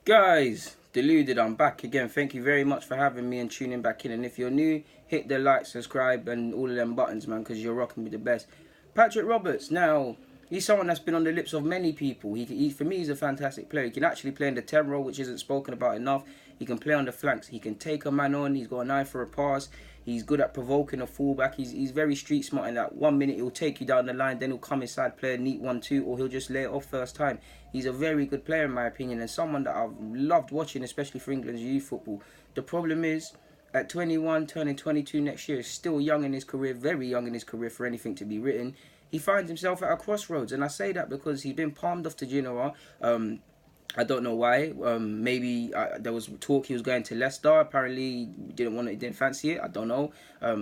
Guys, Deluded, I'm back again. Thank you very much for having me and tuning back in. And if you're new, hit the like, subscribe, and all of them buttons, man, because you're rocking me the best. Patrick Roberts, now, he's someone that's been on the lips of many people. For me, he's a fantastic player. He can actually play in the 10 role, which isn't spoken about enough. He can play on the flanks. He can take a man on. He's got an eye for a pass. He's good at provoking a fullback. He's very street smart in that 1 minute he'll take you down the line, then he'll come inside, play a neat 1-2, or he'll just lay it off first time. He's a very good player in my opinion, and someone that I've loved watching, especially for England's youth football. The problem is, at 21, turning 22 next year, is still young in his career, very young in his career for anything to be written. He finds himself at a crossroads, and I say that because he's been palmed off to Genoa. I don't know why. Maybe there was talk he was going to Leicester. Apparently, didn't fancy it. I don't know.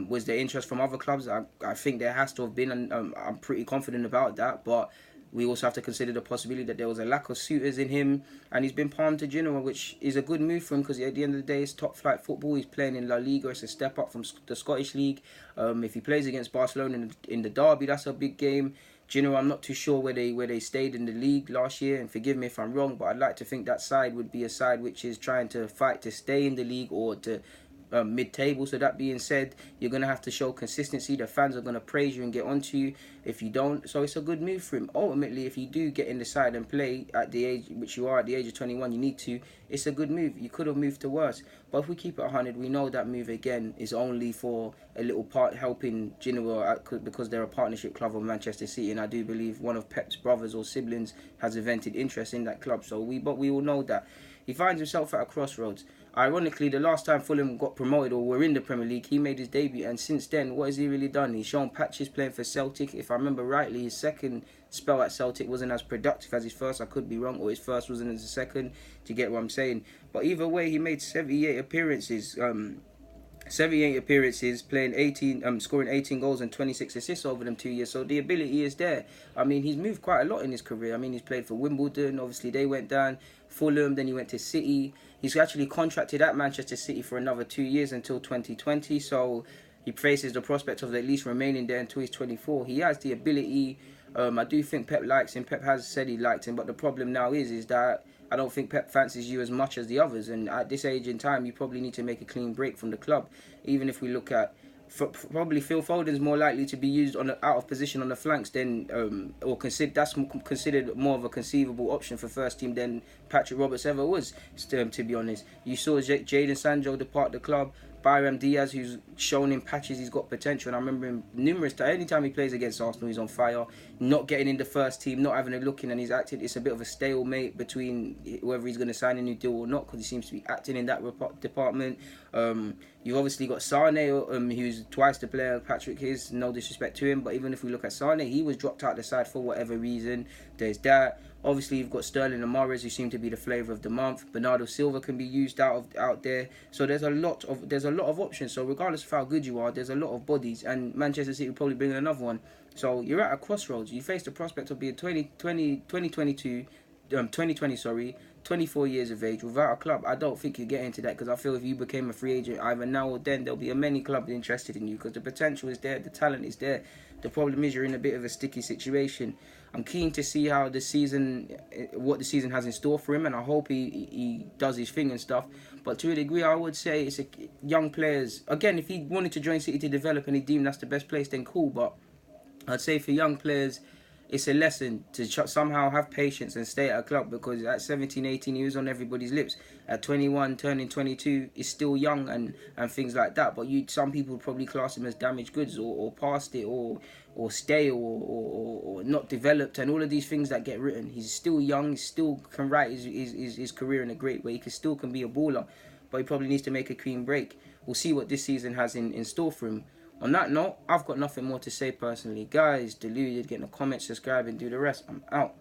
Was there interest from other clubs? I think there has to have been, and I'm pretty confident about that. But we also have to consider the possibility that there was a lack of suitors in him, and he's been palmed to Genoa, which is a good move for him because at the end of the day, it's top flight football. He's playing in La Liga. It's a step up from the Scottish League. If he plays against Barcelona in the derby, that's a big game. Genoa, I'm not too sure where they stayed in the league last year, and forgive me if I'm wrong, but I'd like to think that side would be a side which is trying to fight to stay in the league or to mid-table. So that being said, you're going to have to show consistency. The fans are going to praise you and get onto you if you don't. So it's a good move for him. Ultimately, if you do get in the side and play at the age which you are, at the age of 21, you need to. It's a good move. You could have moved to worse. But if we keep it 100, we know that move again is only for a little part helping Genoa because they're a partnership club of Manchester City, and I do believe one of Pep's brothers or siblings has vented interest in that club. So we all know that. He finds himself at a crossroads. Ironically, the last time Fulham got promoted or were in the Premier League, he made his debut, and since then, what has he really done? He's shown patches playing for Celtic. If I remember rightly, his second spell at Celtic wasn't as productive as his first. I could be wrong, or his first wasn't as the second. Do you get what I'm saying? But either way, he made 78 appearances. 78 appearances, playing 18, scoring 18 goals and 26 assists over them 2 years. So the ability is there. I mean, he's moved quite a lot in his career. I mean, he's played for Wimbledon. Obviously, they went down. Fulham, then he went to City. He's actually contracted at Manchester City for another 2 years until 2020. So he faces the prospect of at least remaining there until he's 24. He has the ability. I do think Pep likes him. Pep has said he liked him, but the problem now is that I don't think Pep fancies you as much as the others, and at this age in time, you probably need to make a clean break from the club. Even if we look at probably Phil Foden's more likely to be used out of position on the flanks than that's considered more of a conceivable option for first team than Patrick Roberts ever was. To be honest, you saw Jadon Sancho depart the club. Bayram Diaz, who's shown in patches he's got potential, and I remember him numerous times. Anytime he plays against Arsenal, he's on fire. Not getting in the first team, not having a look in, and he's acted. It's a bit of a stalemate between whether he's going to sign a new deal or not, because he seems to be acting in that department. You've obviously got Sane, who's twice the player Patrick is. No disrespect to him, but even if we look at Sane, he was dropped out the side for whatever reason. There's that. Obviously, you've got Sterling and Mahrez, who seem to be the flavour of the month. Bernardo Silva can be used out there. So there's a lot of options. So regardless of how good you are, there's a lot of bodies, and Manchester City will probably bring in another one. So you're at a crossroads. You face the prospect of being 24 years of age without a club. I don't think you get into that, because I feel if you became a free agent either now or then, there'll be a many clubs interested in you because the potential is there, the talent is there. The problem is you're in a bit of a sticky situation. I'm keen to see what the season has in store for him, and I hope he does his thing and stuff. But to a degree, I would say it's young players. Again, if he wanted to join City to develop and he deemed that's the best place, then cool. But I'd say for young players, it's a lesson to somehow have patience and stay at a club, because at 17, 18, he was on everybody's lips. At 21, turning 22, is still young and things like that. But some people would probably class him as damaged goods or past it or stale or not developed, and all of these things that get written. He's still young, he still can write his career in a great way. He still can be a baller, but he probably needs to make a clean break. We'll see what this season has in store for him. On that note, I've got nothing more to say personally. Guys, Deluded, get in the comments, subscribe, and do the rest. I'm out.